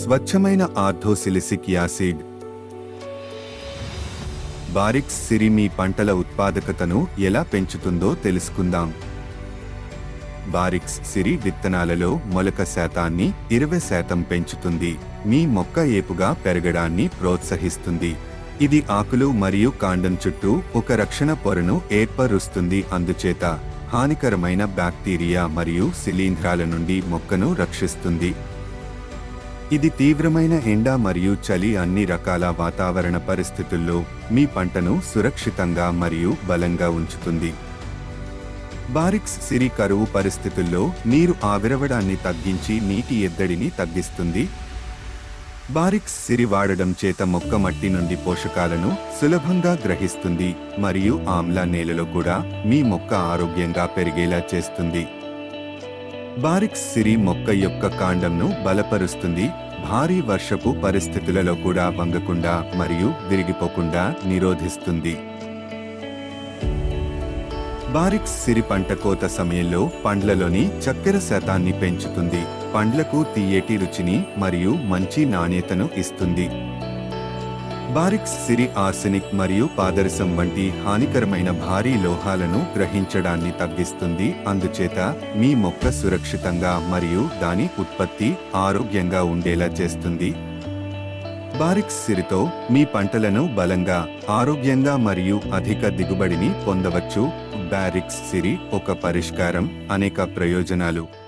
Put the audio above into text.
స్వచ్ఛమైన orthosilicic acid. బారిక్స్ సిరి మీ పంటల ఉత్పాదకతను ఎలా పెంచుతుందో తెలుసుకుందాం. బారిక్స్ సిరి విత్తనాలలో మొలక శాతాన్ని 20% పెంచుతుంది. మీ మొక్క ఏపుగా పెరగడాన్ని ప్రోత్సహిస్తుంది. ఇది ఆకులు మరియు కాండం చుట్టూ ఒక రక్షణ పొరను ఏర్పరుస్తుంది. అందుచేత హానికరమైన బ్యాక్టీరియా మరియు శిలీంధ్రాల నుండి మొక్కను రక్షిస్తుంది. ఇది తీవ్రమైన ఎండ మరియు చలి అన్ని రకాల వాతావరణ పరిస్థితుల్లో మీ పంటను సురక్షితంగా మరియు బలంగా ఉంచుతుంది. బారిక్స్ సిరి కరువు పరిస్థితుల్లో నీరు ఆవిరవడాన్ని తగ్గించి నీటి ఎద్దడిని తగ్గిస్తుంది. బారిక్స్ సిరి వాడడం చేత మొక్క మట్టి నుండి పోషకాలను సులభంగా గ్రహిస్తుంది మరియు ఆమ్ల నేలలో కూడా మీ మొక్క ఆరోగ్యంగా పెరిగేలా చేస్తుంది. బారిక్స్ సిరి మొక్క యొక్క కాండంను బలపరుస్తుంది. భారీ వర్షపు పరిస్థితులలో కూడా వంగకుండా మరియు విరిగిపోకుండా నిరోధిస్తుంది. బారిక్స్ సిరి పంట కోత సమయంలో పండ్లలోని చక్కెర శాతాన్ని పెంచుతుంది. పండ్లకు తీయటి రుచిని మరియు మంచి నాణ్యతను ఇస్తుంది. బారిక్స్ సిరి ఆర్సెనిక్ మరియు పాదరసం వంటి హానికరమైన భారీ లోహాలను గ్రహించడాన్ని తగ్గిస్తుంది. అందుచేత మీ మొక్క సురక్షితంగా మరియు దాని ఉత్పత్తి ఆరోగ్యంగా ఉండేలా చేస్తుంది. బారిక్స్ సిరితో మీ పంటలను బలంగా, ఆరోగ్యంగా మరియు అధిక దిగుబడిని పొందవచ్చు. బారిక్స్ సిరి ఒక పరిష్కారం, అనేక ప్రయోజనాలు.